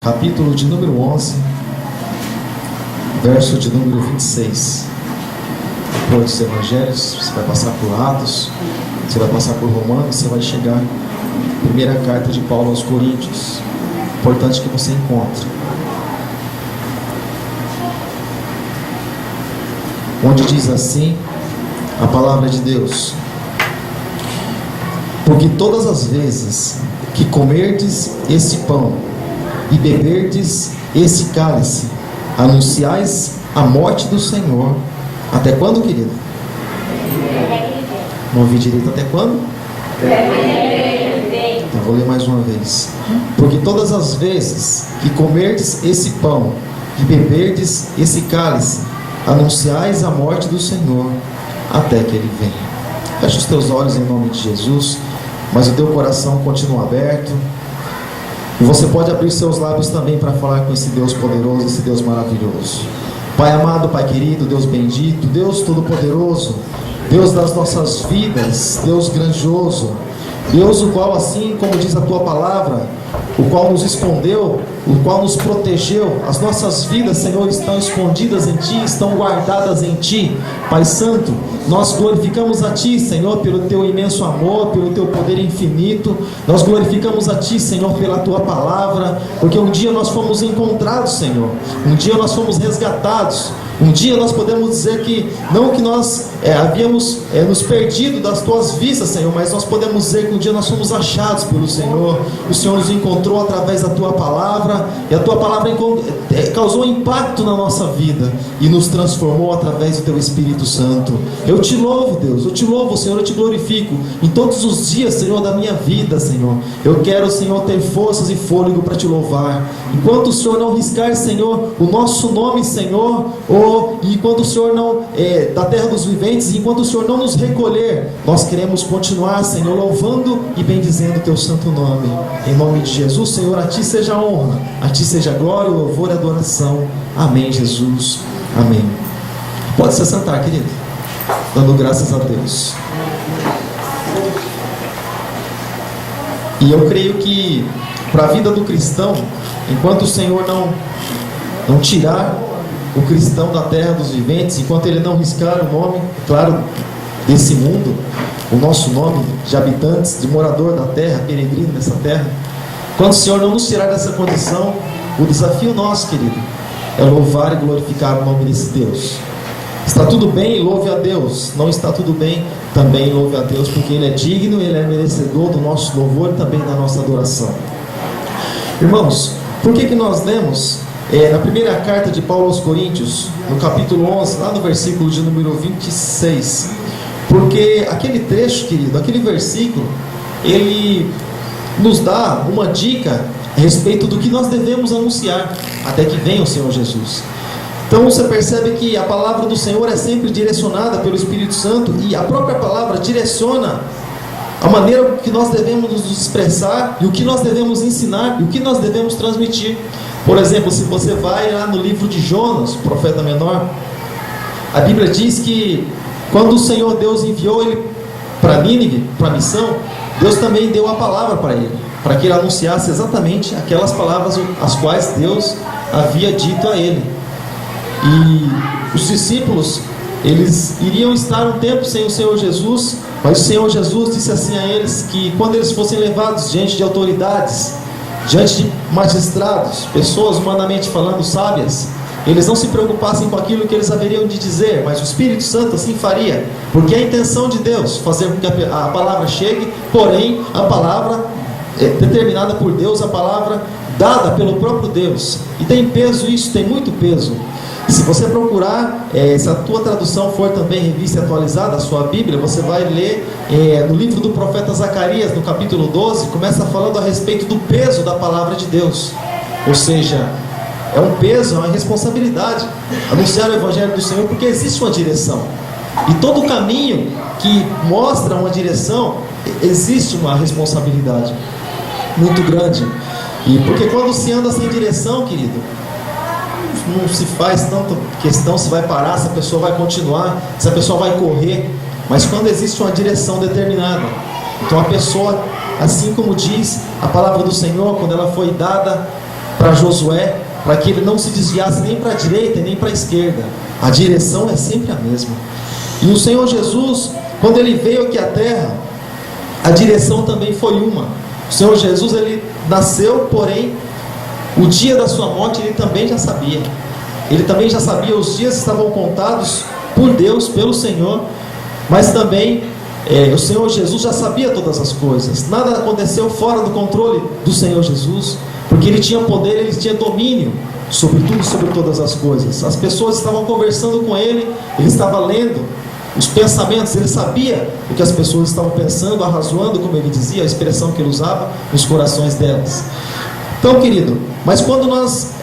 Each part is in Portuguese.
Capítulo de número 11, verso de número 26. Depois dos Evangelhos, você vai passar por Atos, você vai passar por Romanos, você vai chegar à primeira carta de Paulo aos Coríntios. Importante que você encontre. Onde diz assim a palavra de Deus: porque todas as vezes que comerdes esse pão e beberdes esse cálice, anunciais a morte do Senhor. Até quando, querido? Não ouvi direito. Até quando? Então vou ler mais uma vez. Porque todas as vezes que comerdes esse pão e beberdes esse cálice, anunciais a morte do Senhor até que Ele venha. Feche os teus olhos em nome de Jesus, mas o teu coração continua aberto. E você pode abrir seus lábios também para falar com esse Deus poderoso, esse Deus maravilhoso. Pai amado, Pai querido, Deus bendito, Deus todo-poderoso, Deus das nossas vidas, Deus grandioso, Deus o qual, assim como diz a Tua palavra, o qual nos escondeu, o qual nos protegeu. As nossas vidas, Senhor, estão escondidas em Ti, estão guardadas em Ti. Pai Santo, nós glorificamos a Ti, Senhor, pelo Teu imenso amor, pelo Teu poder infinito. Nós glorificamos a Ti, Senhor, pela Tua palavra, porque um dia nós fomos encontrados, Senhor, um dia nós fomos resgatados. Um dia nós podemos dizer que, não que nós havíamos nos perdido das Tuas vistas, Senhor, mas nós podemos dizer que um dia nós fomos achados pelo Senhor. O Senhor nos encontrou através da Tua palavra, e a Tua palavra causou impacto na nossa vida e nos transformou através do Teu Espírito Santo. Eu Te louvo, Deus, eu Te louvo, Senhor, eu Te glorifico em todos os dias, Senhor, da minha vida, Senhor. Eu quero, Senhor, ter forças e fôlego para Te louvar. Enquanto o Senhor não riscar, Senhor, o nosso nome, Senhor, e enquanto o Senhor não, da terra dos viventes, enquanto o Senhor não nos recolher, nós queremos continuar, Senhor, louvando e bendizendo o Teu santo nome. Em nome de Jesus, Senhor, a Ti seja a honra, a Ti seja a glória, o louvor e a adoração. Amém, Jesus. Amém. Pode se sentar, querido, dando graças a Deus. E eu creio que para a vida do cristão, enquanto o Senhor não tirar o cristão da terra dos viventes, enquanto Ele não riscar o nome, claro, desse mundo, o nosso nome de habitantes, de morador da terra, peregrino nessa terra, quando o Senhor não nos tirar dessa condição, o desafio nosso, querido, é louvar e glorificar o nome desse Deus. Está tudo bem? Louve a Deus. Não está tudo bem? Também louve a Deus, porque Ele é digno, Ele é merecedor do nosso louvor e também da nossa adoração. Irmãos, por que nós lemos na primeira carta de Paulo aos Coríntios, no capítulo 11, lá no versículo de número 26? Porque aquele trecho, querido, aquele versículo, ele nos dá uma dica a respeito do que nós devemos anunciar até que venha o Senhor Jesus. Então você percebe que a palavra do Senhor é sempre direcionada pelo Espírito Santo, e a própria palavra direciona a maneira que nós devemos nos expressar, e o que nós devemos ensinar, e o que nós devemos transmitir. Por exemplo, se você vai lá no livro de Jonas, profeta menor, a Bíblia diz que quando o Senhor Deus enviou ele para Nínive, para a missão, Deus também deu a palavra para ele, para que ele anunciasse exatamente aquelas palavras as quais Deus havia dito a ele. E os discípulos, eles iriam estar um tempo sem o Senhor Jesus, mas o Senhor Jesus disse assim a eles, que quando eles fossem levados diante de autoridades, diante de magistrados, pessoas humanamente falando sábias, eles não se preocupassem com aquilo que eles haveriam de dizer, mas o Espírito Santo assim faria, porque é a intenção de Deus fazer com que a palavra chegue, porém a palavra determinada por Deus, a palavra dada pelo próprio Deus. E tem peso isso, tem muito peso. Se você procurar, se a tua tradução for também revista e atualizada, a sua Bíblia, você vai ler no livro do profeta Zacarias, no capítulo 12, começa falando a respeito do peso da palavra de Deus. Ou seja, é um peso, é uma responsabilidade anunciar o Evangelho do Senhor, porque existe uma direção. E todo caminho que mostra uma direção, existe uma responsabilidade muito grande. E porque quando se anda sem direção, querido, não se faz tanta questão se vai parar, se a pessoa vai continuar, se a pessoa vai correr. Mas quando existe uma direção determinada, então a pessoa, assim como diz a palavra do Senhor, quando ela foi dada para Josué, para que ele não se desviasse nem para a direita nem para a esquerda. A direção é sempre a mesma. E o Senhor Jesus, quando ele veio aqui à terra, a direção também foi uma. O Senhor Jesus, ele nasceu, porém, o dia da sua morte ele também já sabia. Ele também já sabia, os dias estavam contados por Deus, pelo Senhor, mas também o Senhor Jesus já sabia todas as coisas. Nada aconteceu fora do controle do Senhor Jesus, porque ele tinha poder, ele tinha domínio sobre tudo, sobre todas as coisas. As pessoas estavam conversando com ele, ele estava lendo os pensamentos, ele sabia o que as pessoas estavam pensando, arrazoando, como ele dizia, a expressão que ele usava nos corações delas. Então, querido, mas quando nós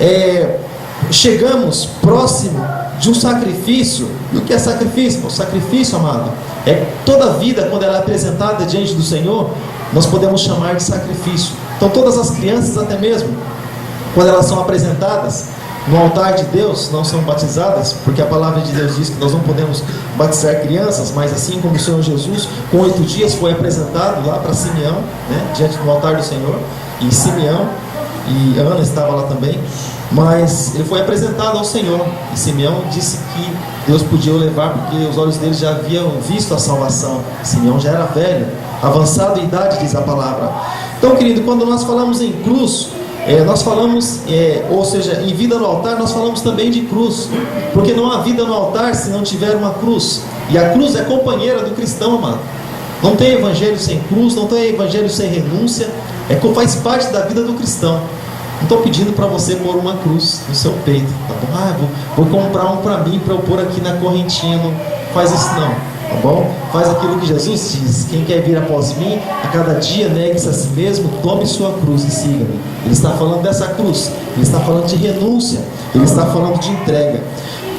chegamos próximo de um sacrifício, e o que é sacrifício? O sacrifício, amado, é toda a vida, quando ela é apresentada diante do Senhor, nós podemos chamar de sacrifício. Então todas as crianças, até mesmo, quando elas são apresentadas no altar de Deus, não são batizadas, porque a palavra de Deus diz que nós não podemos batizar crianças, mas assim como o Senhor Jesus, com 8 dias, foi apresentado lá para Simeão, né, diante do altar do Senhor, e Simeão, e Ana estava lá também, mas ele foi apresentado ao Senhor, e Simeão disse que Deus podia o levar, porque os olhos dele já haviam visto a salvação. Simeão já era velho, avançado em idade, diz a palavra. Então, querido, quando nós falamos em cruz, nós falamos, ou seja, em vida no altar, nós falamos também de cruz, porque não há vida no altar se não tiver uma cruz, e a cruz é companheira do cristão, amado. Não tem evangelho sem cruz, não tem evangelho sem renúncia, faz parte da vida do cristão. Não estou pedindo para você pôr uma cruz no seu peito, tá bom? Vou comprar um para mim, para eu pôr aqui na correntinha. Não faz isso não, tá bom? Faz aquilo que Jesus diz: quem quer vir após mim, a cada dia negue-se a si mesmo, tome sua cruz e siga-me. Ele está falando dessa cruz, ele está falando de renúncia, ele está falando de entrega.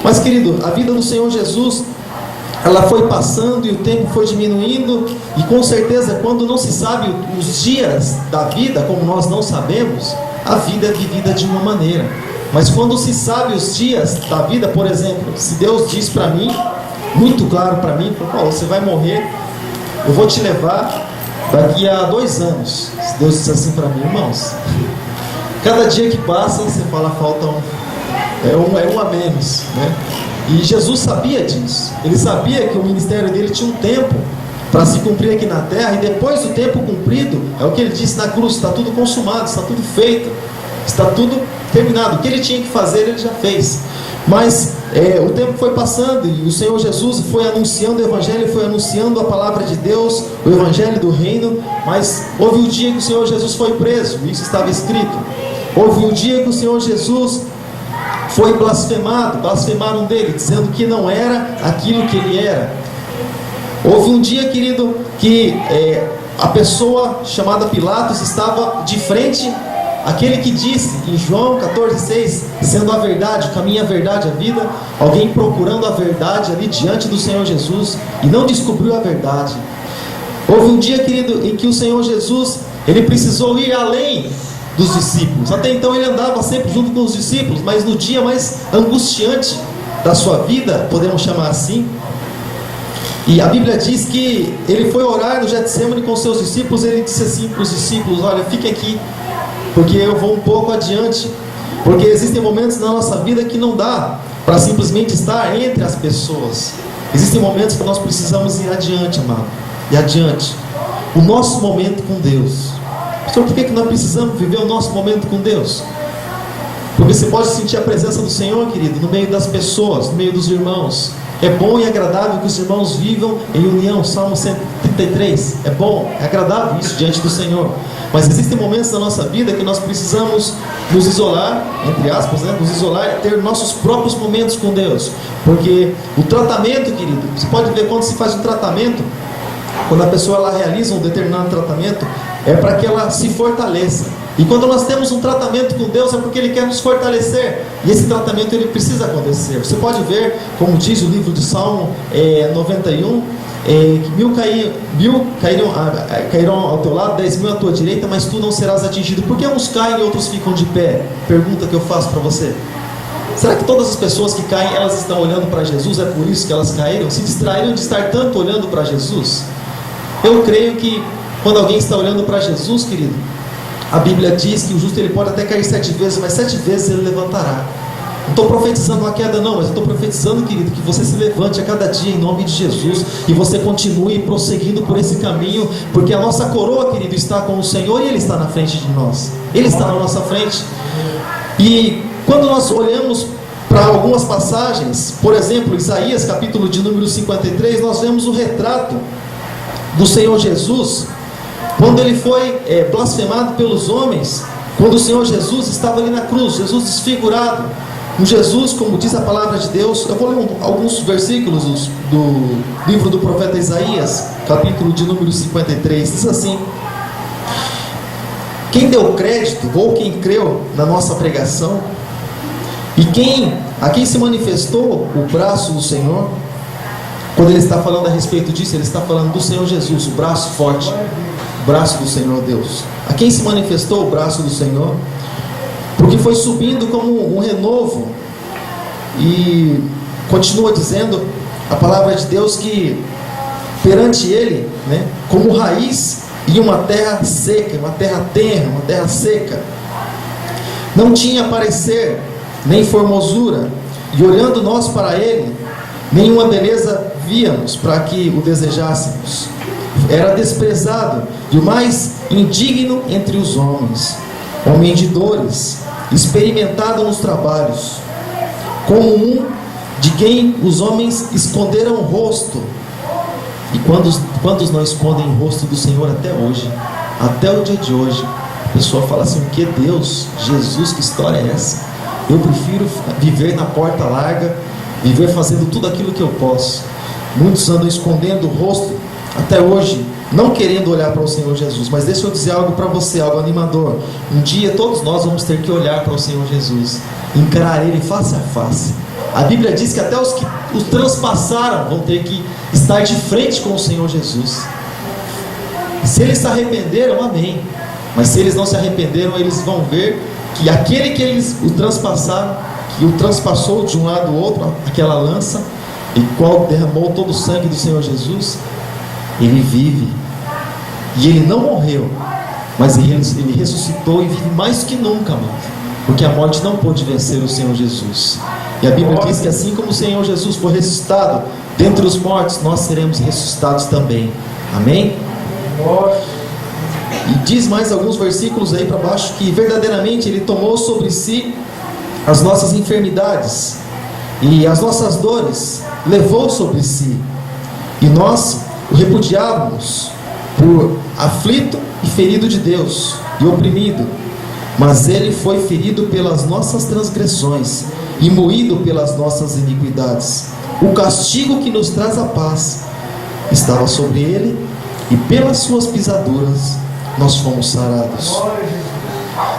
Mas, querido, a vida do Senhor Jesus, ela foi passando e o tempo foi diminuindo, e com certeza, quando não se sabe os dias da vida, como nós não sabemos, a vida é vivida de uma maneira. Mas quando se sabe os dias da vida, por exemplo, se Deus diz para mim, muito claro para mim, você vai morrer, eu vou te levar daqui a 2 anos. Se Deus diz assim para mim, irmãos, cada dia que passa, você fala, falta um a menos, né? E Jesus sabia disso. Ele sabia que o ministério dele tinha um tempo para se cumprir aqui na terra, e depois do tempo cumprido, é o que ele disse na cruz: está tudo consumado, está tudo feito, está tudo terminado. O que ele tinha que fazer, ele já fez. Mas o tempo foi passando, e o Senhor Jesus foi anunciando o Evangelho, foi anunciando a palavra de Deus, o Evangelho do Reino. Mas houve um dia que o Senhor Jesus foi preso, isso estava escrito. Houve um dia que o Senhor Jesus foi blasfemado, blasfemaram dele, dizendo que não era aquilo que ele era. Houve um dia, querido, que a pessoa chamada Pilatos estava de frente àquele que disse em João 14,6, sendo a verdade, o caminho, a verdade, a vida. Alguém procurando a verdade ali diante do Senhor Jesus e não descobriu a verdade. Houve um dia, querido, em que o Senhor Jesus, ele precisou ir além dos discípulos. Até então ele andava sempre junto com os discípulos, mas no dia mais angustiante da sua vida, podemos chamar assim, e a Bíblia diz que ele foi orar no Getsemane com seus discípulos. Ele disse assim para os discípulos: olha, fiquem aqui, porque eu vou um pouco adiante, porque existem momentos na nossa vida que não dá para simplesmente estar entre as pessoas. Existem momentos que nós precisamos ir adiante, amado, e adiante. O nosso momento com Deus. Pastor, por que nós precisamos viver o nosso momento com Deus? Porque você pode sentir a presença do Senhor, querido, no meio das pessoas, no meio dos irmãos. É bom e agradável que os irmãos vivam em união. Salmo 133. É bom, é agradável isso diante do Senhor. Mas existem momentos na nossa vida que nós precisamos nos isolar, entre aspas, né? Nos isolar e ter nossos próprios momentos com Deus. Porque o tratamento, querido, você pode ver quando se faz um tratamento, quando a pessoa ela realiza um determinado tratamento, é para que ela se fortaleça. E quando nós temos um tratamento com Deus, é porque Ele quer nos fortalecer. E esse tratamento ele precisa acontecer. Você pode ver, como diz o livro de Salmo 91, que 1000 cairão ao teu lado, 10.000 à tua direita, mas tu não serás atingido. Por que uns caem e outros ficam de pé? Pergunta que eu faço para você. Será que todas as pessoas que caem, elas estão olhando para Jesus? É por isso que elas caíram? Se distraíram de estar tanto olhando para Jesus? Eu creio que quando alguém está olhando para Jesus, querido, A Bíblia diz que o justo ele pode até cair 7 vezes, mas 7 vezes ele levantará. Não estou profetizando uma queda não, mas eu estou profetizando, querido, que você se levante a cada dia em nome de Jesus, e você continue prosseguindo por esse caminho, porque a nossa coroa, querido, está com o Senhor, e Ele está na frente de nós, Ele está na nossa frente. E quando nós olhamos para algumas passagens, por exemplo, Isaías capítulo de número 53, nós vemos o retrato do Senhor Jesus, quando Ele foi blasfemado pelos homens, quando o Senhor Jesus estava ali na cruz, Jesus desfigurado. Um Jesus, como diz a palavra de Deus, eu vou ler alguns versículos do livro do profeta Isaías, capítulo de número 53, diz assim: quem deu crédito, ou quem creu na nossa pregação, e a quem se manifestou o braço do Senhor, quando ele está falando a respeito disso, ele está falando do Senhor Jesus, o braço forte, o braço do Senhor Deus. A quem se manifestou o braço do Senhor, porque foi subindo como um renovo. E continua dizendo a palavra de Deus que perante ele, como raiz e uma terra seca, uma terra tenra, uma terra seca, não tinha parecer nem formosura, e olhando nós para ele, nenhuma beleza víamos para que o desejássemos. Era desprezado e o mais indigno entre os homens, homem de dores, experimentado nos trabalhos, como um de quem os homens esconderam o rosto. E quantos não escondem o rosto do Senhor até hoje? Até o dia de hoje a pessoa fala assim: o que Deus, Jesus, que história é essa? Eu prefiro viver na porta larga, viver fazendo tudo aquilo que eu posso. Muitos andam escondendo o rosto até hoje, não querendo olhar para o Senhor Jesus. Mas deixa eu dizer algo para você, algo animador. Um dia todos nós vamos ter que olhar para o Senhor Jesus, encarar Ele face a face. A Bíblia diz que até os que o transpassaram vão ter que estar de frente com o Senhor Jesus. Se eles se arrependeram, amém. Mas se eles não se arrependeram, eles vão ver que aquele que eles o transpassaram, que o transpassou de um lado ao outro, aquela lança, e qual derramou todo o sangue do Senhor Jesus, ele vive. E ele não morreu, mas ele ressuscitou e vive mais que nunca, amado, porque a morte não pôde vencer o Senhor Jesus. E a Bíblia diz que assim como o Senhor Jesus foi ressuscitado dentre os mortos, nós seremos ressuscitados também. Amém? E diz mais alguns versículos aí para baixo, que verdadeiramente Ele tomou sobre si as nossas enfermidades e as nossas dores levou sobre si, e nós o repudiávamos por aflito e ferido de Deus e oprimido, mas Ele foi ferido pelas nossas transgressões e moído pelas nossas iniquidades. O castigo que nos traz a paz estava sobre Ele, e pelas suas pisaduras nós fomos sarados.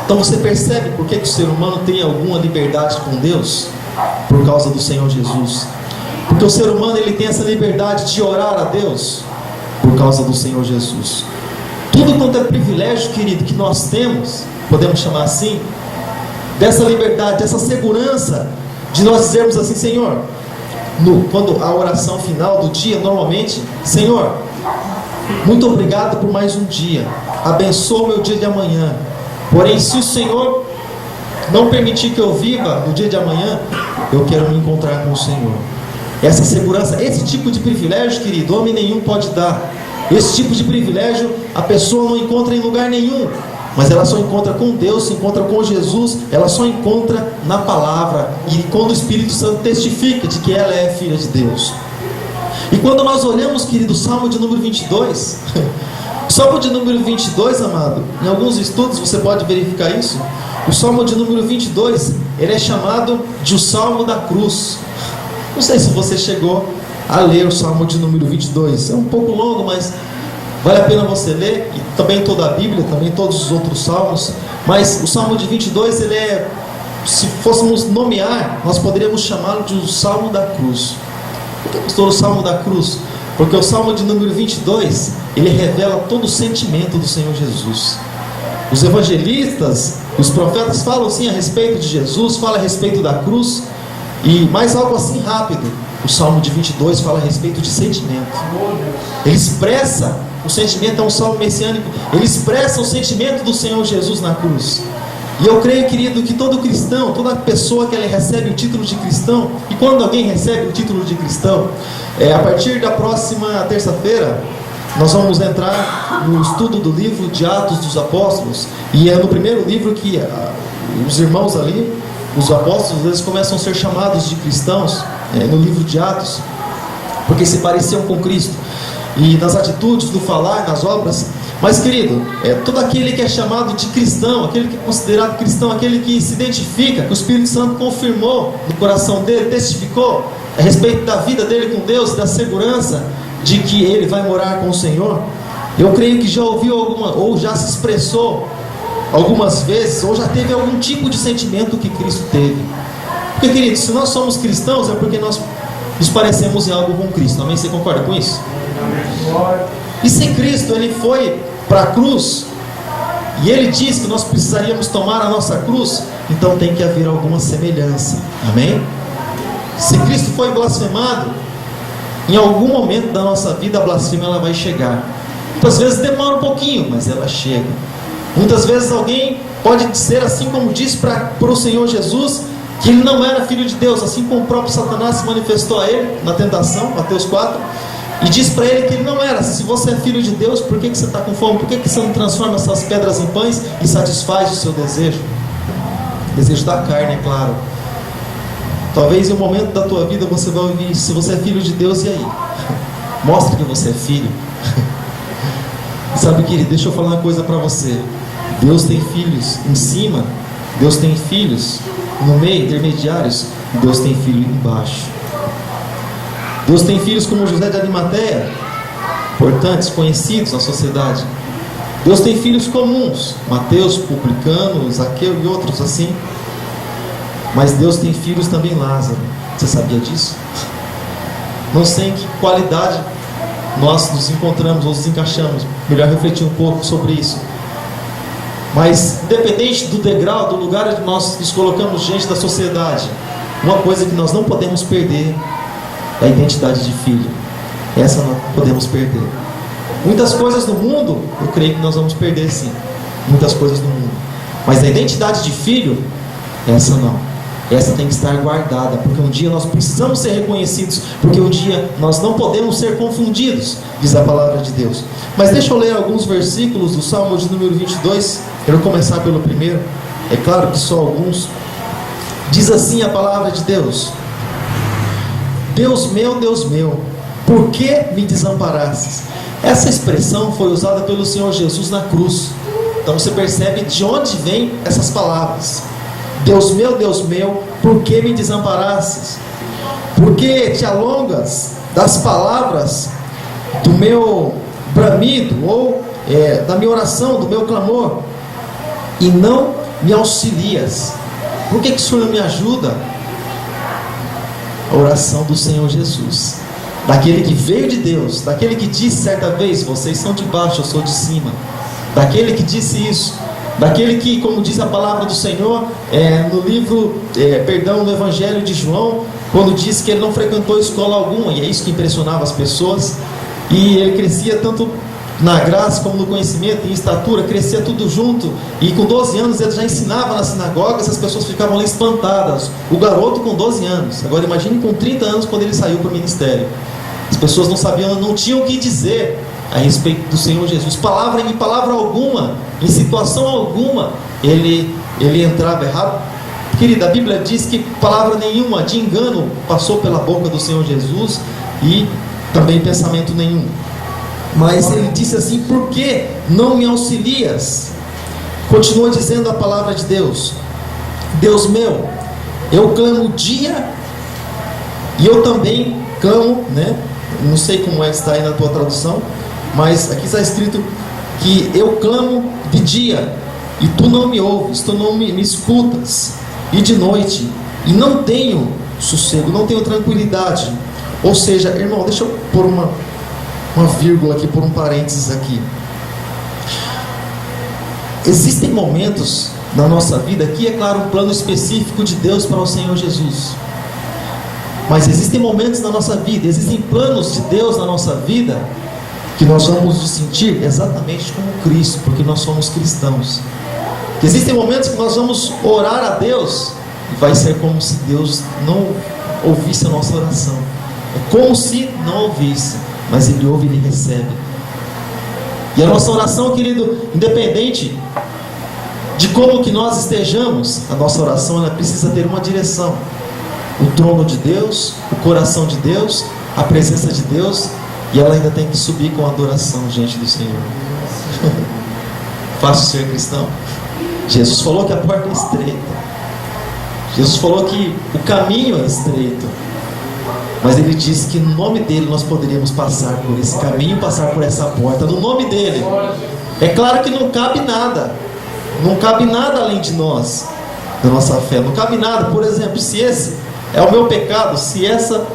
Então você percebe por que o ser humano tem alguma liberdade com Deus? Por causa do Senhor Jesus. Porque o ser humano ele tem essa liberdade de orar a Deus por causa do Senhor Jesus. Tudo quanto é privilégio, querido, que nós temos, podemos chamar assim, dessa liberdade, dessa segurança de nós dizermos assim: Senhor, quando a oração final do dia, normalmente, Senhor, muito obrigado por mais um dia, abençoa o meu dia de amanhã. Porém, se o Senhor não permitir que eu viva no dia de amanhã, eu quero me encontrar com o Senhor. Essa segurança, esse tipo de privilégio, querido, homem nenhum pode dar. Esse tipo de privilégio a pessoa não encontra em lugar nenhum, mas ela só encontra com Deus, se encontra com Jesus, ela só encontra na palavra, e quando o Espírito Santo testifica de que ela é filha de Deus. E quando nós olhamos, querido, o Salmo de número 22, o Salmo de número 22, amado, em alguns estudos você pode verificar isso. O Salmo de número 22, ele é chamado de o Salmo da Cruz. Não sei se você chegou a ler o Salmo de número 22, é um pouco longo, mas vale a pena você ler, e também toda a Bíblia, também todos os outros salmos. Mas o Salmo de 22, ele é, se fôssemos nomear, nós poderíamos chamá-lo de o Salmo da Cruz. Por que pastor, o Salmo da Cruz? Porque o Salmo de número 22, ele revela todo o sentimento do Senhor Jesus. Os evangelistas, os profetas falam sim a respeito de Jesus, falam a respeito da cruz, e mais algo assim rápido. O Salmo de 22 fala a respeito de sentimento. Ele expressa O sentimento é um salmo messiânico. Ele expressa o sentimento do Senhor Jesus na cruz. E eu creio, querido, que todo cristão, toda pessoa que ele recebe o título de cristão, e quando alguém recebe o título de cristão, a partir da próxima terça-feira, nós vamos entrar no estudo do livro de Atos dos Apóstolos. E é no primeiro livro que os irmãos ali, os apóstolos, eles começam a ser chamados de cristãos, no livro de Atos, porque se pareciam com Cristo, e nas atitudes, no falar, nas obras. Mas, querido, todo aquele que é chamado de cristão, aquele que é considerado cristão, aquele que se identifica, que o Espírito Santo confirmou no coração dele, testificou a respeito da vida dele com Deus, da segurança de que ele vai morar com o Senhor, eu creio que já ouviu ou já se expressou algumas vezes, ou já teve algum tipo de sentimento que Cristo teve. Porque, querido, se nós somos cristãos, é porque nós nos parecemos em algo com Cristo. Amém? Você concorda com isso? E se Cristo, ele foi para a cruz, e ele disse que nós precisaríamos tomar a nossa cruz, então tem que haver alguma semelhança. Amém? Se Cristo foi blasfemado, em algum momento da nossa vida a blasfêmia ela vai chegar. Muitas vezes demora um pouquinho, mas ela chega. Muitas vezes alguém pode dizer, assim como disse para o Senhor Jesus, que ele não era filho de Deus, assim como o próprio Satanás se manifestou a ele na tentação, Mateus 4, e disse para ele que ele não era. Se você é filho de Deus, por que você está com fome? Por que você não transforma essas pedras em pães e satisfaz o seu desejo? Desejo da carne, é claro. Talvez em um momento da tua vida você vai ouvir: se você é filho de Deus, e aí? Mostra que você é filho. Sabe, querido, deixa eu falar uma coisa para você. Deus tem filhos em cima, Deus tem filhos no meio, intermediários, e Deus tem filho embaixo. Deus tem filhos como José de Arimateia, importantes, conhecidos na sociedade. Deus tem filhos comuns, Mateus, publicano, Zaqueu e outros assim. Mas Deus tem filhos também, Lázaro. Você sabia disso? Não sei em que qualidade nós nos encontramos ou nos encaixamos. Melhor refletir um pouco sobre isso. Mas independente do degrau, do lugar onde nós nos colocamos diante da sociedade, uma coisa que nós não podemos perder é a identidade de filho. Essa não podemos perder. Muitas coisas no mundo, eu creio que nós vamos perder, sim. Muitas coisas no mundo. Mas a identidade de filho, essa não. Essa tem que estar guardada, porque um dia nós precisamos ser reconhecidos, porque um dia nós não podemos ser confundidos, diz a palavra de Deus. Mas deixa eu ler alguns versículos do Salmo de número 22. Quero começar pelo primeiro. É claro que só alguns. Diz assim a palavra de Deus: Deus meu, por que me desamparastes? Essa expressão foi usada pelo Senhor Jesus na cruz. Então você percebe de onde vêm essas palavras. Deus meu, por que me desamparastes? Por que te alongas das palavras do meu bramido, ou da minha oração, do meu clamor, e não me auxilias? Por que o Senhor não me ajuda? A oração do Senhor Jesus, daquele que veio de Deus, daquele que disse certa vez: vocês são de baixo, eu sou de cima. Daquele que disse isso, daquele que, como diz a palavra do Senhor no livro, no Evangelho de João, quando diz que ele não frequentou escola alguma, e é isso que impressionava as pessoas, e ele crescia tanto na graça como no conhecimento, em estatura, crescia tudo junto, e com 12 anos ele já ensinava na sinagoga, as pessoas ficavam ali espantadas. O garoto com 12 anos, agora imagine com 30 anos quando ele saiu para o ministério. As pessoas não sabiam, não tinham o que dizer a respeito do Senhor Jesus. Em palavra alguma, em situação alguma, ele entrava errado. Querida, a Bíblia diz que palavra nenhuma de engano passou pela boca do Senhor Jesus, e também pensamento nenhum. Mas ele disse assim: por que não me auxilias? Continua dizendo a palavra de Deus: Deus meu, eu clamo dia, e eu também clamo, não sei como está aí na tua tradução, mas aqui está escrito que eu clamo de dia, e tu não me ouves, tu não me escutas, e de noite, e não tenho sossego, não tenho tranquilidade. Ou seja, irmão, deixa eu pôr uma vírgula aqui, por um parênteses aqui. Existem momentos na nossa vida, aqui é claro um plano específico de Deus para o Senhor Jesus, mas existem momentos na nossa vida, existem planos de Deus na nossa vida, que nós vamos nos sentir exatamente como Cristo, porque nós somos cristãos. Existem momentos que nós vamos orar a Deus e vai ser como se Deus não ouvisse a nossa oração. É como se não ouvisse, mas Ele ouve e Ele recebe. E a nossa oração, querido, independente de como que nós estejamos, a nossa oração ela precisa ter uma direção: o trono de Deus, o coração de Deus, a presença de Deus, e ela ainda tem que subir com adoração diante do Senhor. Fácil ser cristão? Jesus falou que a porta é estreita, Jesus falou que o caminho é estreito, mas Ele disse que no nome dEle nós poderíamos passar por esse caminho, passar por essa porta, no nome dEle. É claro que não cabe nada, não cabe nada além de nós, da nossa fé, não cabe nada. Por exemplo, se esse é o meu pecado, se essa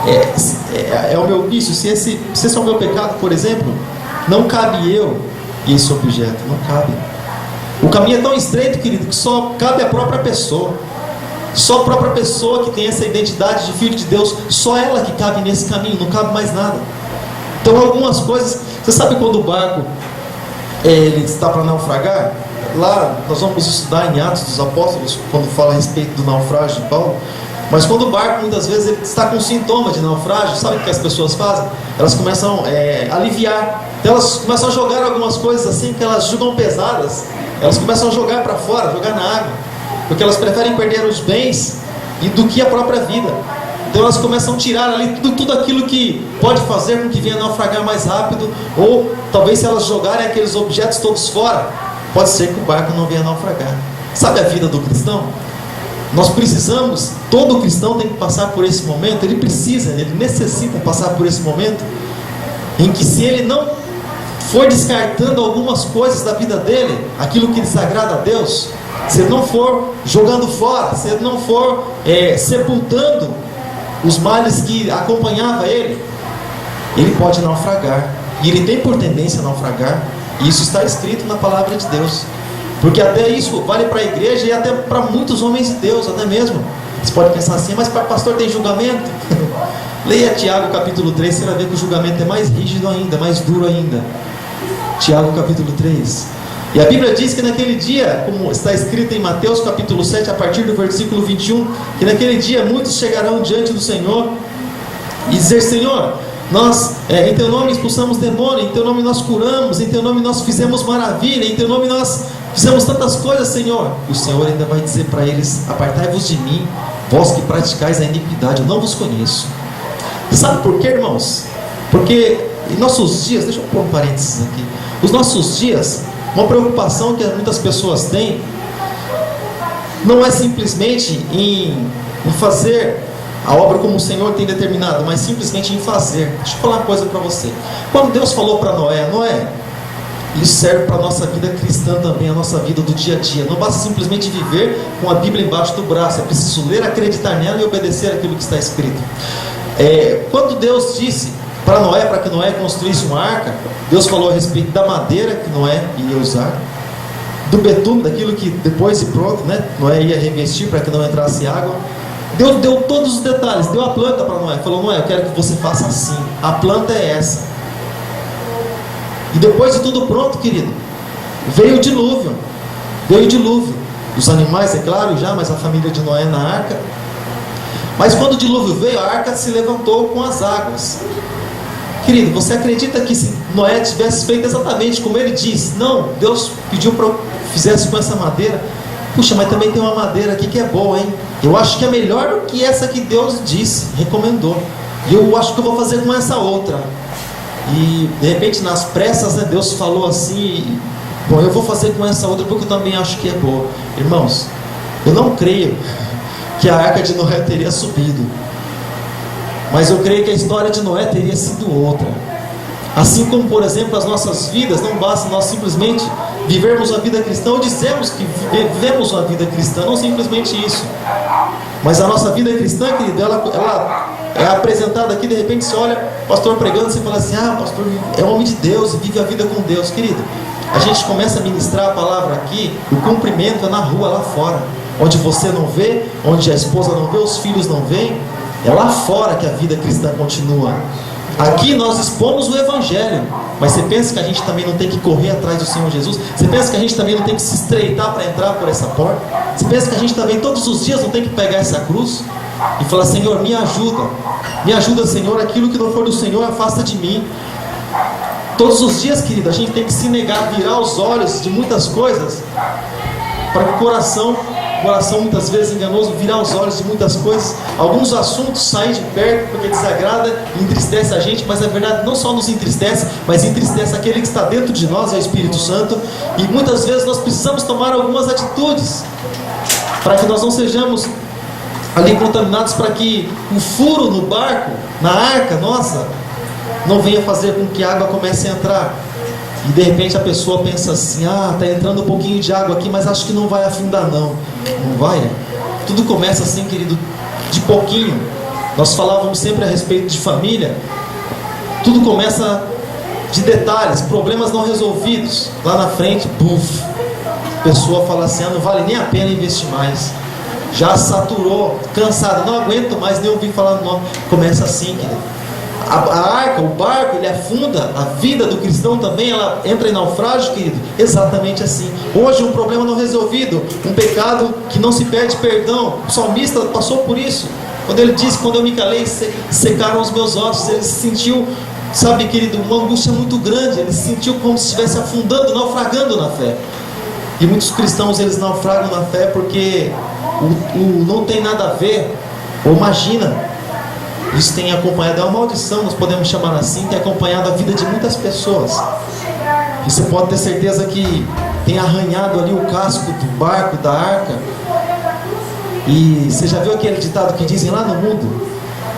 é o meu vício, se esse é o meu pecado, por exemplo, não cabe eu e esse objeto, não cabe. O caminho é tão estreito, querido, que só cabe a própria pessoa. Só a própria pessoa que tem essa identidade de filho de Deus, só ela que cabe nesse caminho, não cabe mais nada. Então algumas coisas, você sabe quando o barco ele está para naufragar? Lá nós vamos estudar em Atos dos Apóstolos, quando fala a respeito do naufrágio de Paulo. Mas quando o barco muitas vezes ele está com sintoma de naufrágio, sabe o que as pessoas fazem? Elas começam a aliviar. Então elas começam a jogar algumas coisas assim que elas julgam pesadas. Elas começam a jogar para fora, jogar na água, porque elas preferem perder os bens do que a própria vida. Então elas começam a tirar ali tudo aquilo que pode fazer com que venha naufragar mais rápido. Ou talvez se elas jogarem aqueles objetos todos fora, pode ser que o barco não venha naufragar. Sabe a vida do cristão? Nós precisamos, todo cristão tem que passar por esse momento. Ele necessita passar por esse momento em que, se ele não for descartando algumas coisas da vida dele, aquilo que desagrada a Deus, se ele não for jogando fora, se ele não for sepultando os males que acompanhava ele pode naufragar. E ele tem por tendência a naufragar. E isso está escrito na palavra de Deus. Porque até isso vale para a igreja e até para muitos homens de Deus, até mesmo. Você pode pensar assim: mas pastor, tem julgamento? Leia Tiago capítulo 3, você vai ver que o julgamento é mais rígido ainda, mais duro ainda. Tiago capítulo 3. E a Bíblia diz que naquele dia, como está escrito em Mateus capítulo 7, a partir do versículo 21, que naquele dia muitos chegarão diante do Senhor e dizer: Senhor, nós em Teu nome expulsamos demônio, em Teu nome nós curamos, em Teu nome nós fizemos maravilha, em Teu nome nós fizemos tantas coisas, Senhor. E o Senhor ainda vai dizer para eles: apartai-vos de mim, vós que praticais a iniquidade, eu não vos conheço. Sabe por quê, irmãos? Porque em nossos dias, deixa eu pôr um parênteses aqui, os nossos dias, uma preocupação que muitas pessoas têm não é simplesmente em fazer a obra como o Senhor tem determinado, mas simplesmente em fazer. Deixa eu falar uma coisa para você. Quando Deus falou para Noé, isso serve para a nossa vida cristã também, a nossa vida do dia a dia. Não basta simplesmente viver com a Bíblia embaixo do braço, é preciso ler, acreditar nela e obedecer aquilo que está escrito. Quando Deus disse para Noé, para que Noé construísse uma arca, Deus falou a respeito da madeira que Noé ia usar, do betume, daquilo que depois de pronto, Noé ia revestir para que não entrasse água. Deus deu todos os detalhes, deu a planta para Noé, falou: Noé, eu quero que você faça assim, a planta é essa. E depois de tudo pronto, querido, veio o dilúvio. Os animais, é claro, já, mas a família de Noé na arca. Mas quando o dilúvio veio, a arca se levantou com as águas. Querido, você acredita que se Noé tivesse feito exatamente como ele disse? Não, Deus pediu para eu fizesse com essa madeira. Puxa, mas também tem uma madeira aqui que é boa, hein? Eu acho que é melhor do que essa que Deus disse, recomendou. E eu acho que eu vou fazer com essa outra. E de repente nas pressas, Deus falou assim: bom, eu vou fazer com essa outra porque eu também acho que é boa. Irmãos, eu não creio que a arca de Noé teria subido, mas eu creio que a história de Noé teria sido outra. Assim como, por exemplo, as nossas vidas, não basta nós simplesmente vivermos a vida cristã, ou dizemos que vivemos uma vida cristã, não simplesmente isso, mas a nossa vida cristã, querido, ela é apresentada aqui. De repente você olha o pastor pregando, você fala assim: ah, o pastor é homem de Deus e vive a vida com Deus. Querido, a gente começa a ministrar a palavra aqui, o cumprimento é na rua, lá fora, onde você não vê, onde a esposa não vê, os filhos não veem. É lá fora que a vida cristã continua. Aqui nós expomos o Evangelho, mas você pensa que a gente também não tem que correr atrás do Senhor Jesus? Você pensa que a gente também não tem que se estreitar para entrar por essa porta? Você pensa que a gente também todos os dias não tem que pegar essa cruz e falar: Senhor, me ajuda, Senhor, aquilo que não for do Senhor, afasta de mim. Todos os dias, querido, a gente tem que se negar, virar os olhos de muitas coisas, para que o coração muitas vezes enganoso, virar os olhos de muitas coisas. Alguns assuntos saem de perto porque desagrada e entristece a gente, mas na verdade não só nos entristece, mas entristece aquele que está dentro de nós, é o Espírito Santo. E muitas vezes nós precisamos tomar algumas atitudes para que nós não sejamos ali contaminados, para que um furo no barco, na arca nossa, não venha fazer com que a água comece a entrar. E de repente a pessoa pensa assim: está entrando um pouquinho de água aqui, mas acho que não vai afundar não. Não vai? Tudo começa assim, querido, de pouquinho. Nós falávamos sempre a respeito de família. Tudo começa de detalhes, problemas não resolvidos. Lá na frente, puf, a pessoa fala assim: não vale nem a pena investir mais. Já saturou, cansado, não aguento mais nem ouvir falar no nome. Começa assim, querido. A arca, o barco, ele afunda. A vida do cristão também, ela entra em naufrágio, querido. Exatamente assim. Hoje um problema não resolvido, um pecado que não se pede perdão. O salmista passou por isso. Quando ele disse: quando eu me calei, secaram os meus ossos. Ele se sentiu, sabe, querido, uma angústia muito grande. Ele se sentiu como se estivesse afundando, naufragando na fé. E muitos cristãos, eles naufragam na fé porque o não tem nada a ver. Ou imagina, isso tem acompanhado, é uma maldição, nós podemos chamar assim, tem acompanhado a vida de muitas pessoas. E você pode ter certeza que tem arranhado ali o casco do barco, da arca. E você já viu aquele ditado que dizem lá no mundo: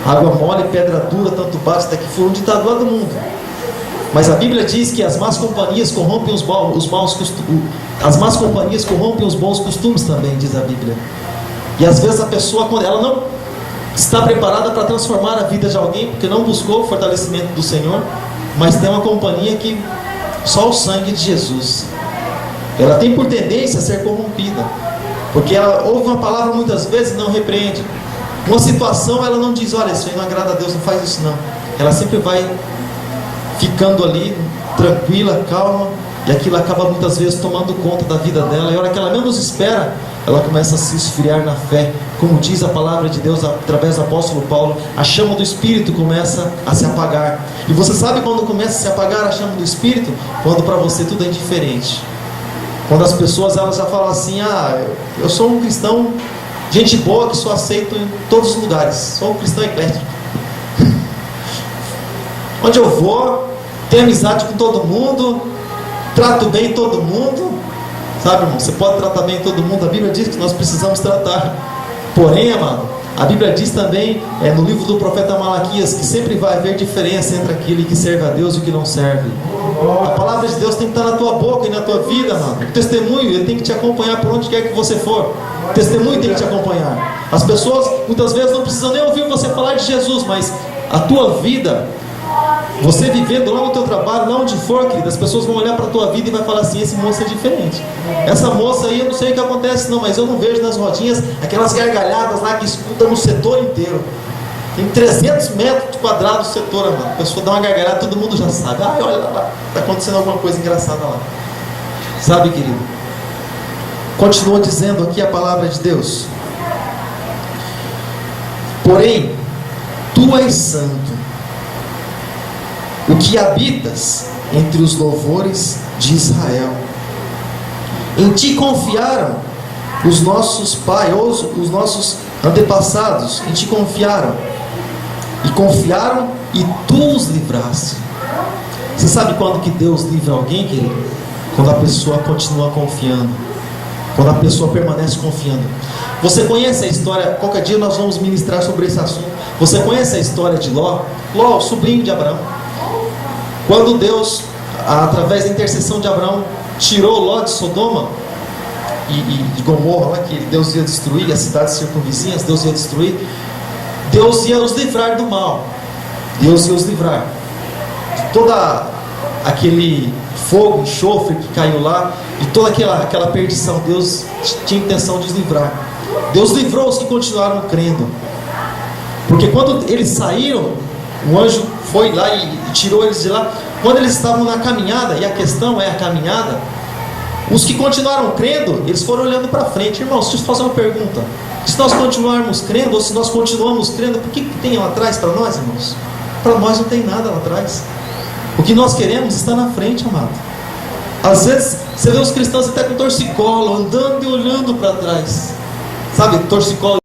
água mole, pedra dura, tanto bate até que for. Um ditado lá do mundo. Mas a Bíblia diz que as más companhias corrompem os maus costumes. As más companhias corrompem os bons costumes também, diz a Bíblia. E às vezes a pessoa, quando ela não está preparada para transformar a vida de alguém, porque não buscou o fortalecimento do Senhor, mas tem uma companhia que só o sangue de Jesus, ela tem por tendência a ser corrompida, porque ela ouve uma palavra muitas vezes e não repreende. Uma situação, ela não diz: olha, isso aí não agrada a Deus, não faz isso não. Ela sempre vai ficando ali tranquila, calma, e aquilo acaba muitas vezes tomando conta da vida dela. E a hora que ela menos espera, ela começa a se esfriar na fé. Como diz a palavra de Deus através do apóstolo Paulo, a chama do Espírito começa a se apagar. E você sabe quando começa a se apagar a chama do Espírito? Quando para você tudo é indiferente. Quando as pessoas, elas já falam assim: eu sou um cristão, gente boa, que só aceito em todos os lugares, sou um cristão eclético. Onde eu vou, tenho amizade com todo mundo, trato bem todo mundo. Sabe, irmão, você pode tratar bem todo mundo. A Bíblia diz que nós precisamos tratar. Porém, amado, a Bíblia diz também, no livro do profeta Malaquias, que sempre vai haver diferença entre aquele que serve a Deus e o que não serve. A palavra de Deus tem que estar na tua boca e na tua vida, amado. O testemunho, ele tem que te acompanhar por onde quer que você for. O testemunho tem que te acompanhar. As pessoas muitas vezes não precisam nem ouvir você falar de Jesus, mas a tua vida, você vivendo lá no teu trabalho, lá onde for, querido, as pessoas vão olhar para a tua vida e vai falar assim: esse moço é diferente. Essa moça aí, eu não sei o que acontece não, mas eu não vejo nas rodinhas aquelas gargalhadas lá que escutam no setor inteiro. Tem 300 metros quadrados o setor, mano. A pessoa dá uma gargalhada, todo mundo já sabe: olha lá, está acontecendo alguma coisa engraçada lá. Sabe, querido? Continua dizendo aqui a palavra de Deus: porém, tu és santo, o que habitas entre os louvores de Israel. Em ti confiaram os nossos pais, os nossos antepassados, em ti confiaram. E confiaram e tu os livraste. Você sabe quando que Deus livra alguém, querido? Quando a pessoa continua confiando. Quando a pessoa permanece confiando. Você conhece a história, qualquer dia nós vamos ministrar sobre esse assunto. Você conhece a história de Ló? Ló, o sobrinho de Abraão. Quando Deus, através da intercessão de Abraão, tirou Ló de Sodoma e de Gomorra, lá, que Deus ia destruir, as cidades circunvizinhas, Deus ia destruir, Deus ia os livrar do mal. Deus ia os livrar de toda aquele fogo, enxofre que caiu lá, de toda aquela perdição. Deus tinha intenção de os livrar. Deus livrou os que continuaram crendo, porque quando eles saíram o anjo foi lá e tirou eles de lá. Quando eles estavam na caminhada, e a questão é a caminhada, os que continuaram crendo, eles foram olhando para frente. Irmãos, deixa eu fazer uma pergunta: se nós continuarmos crendo, ou se nós continuamos crendo, por que tem lá atrás para nós, irmãos? Para nós não tem nada lá atrás. O que nós queremos está na frente, amado. Às vezes você vê os cristãos até com torcicolo, andando e olhando para trás, sabe, torcicolo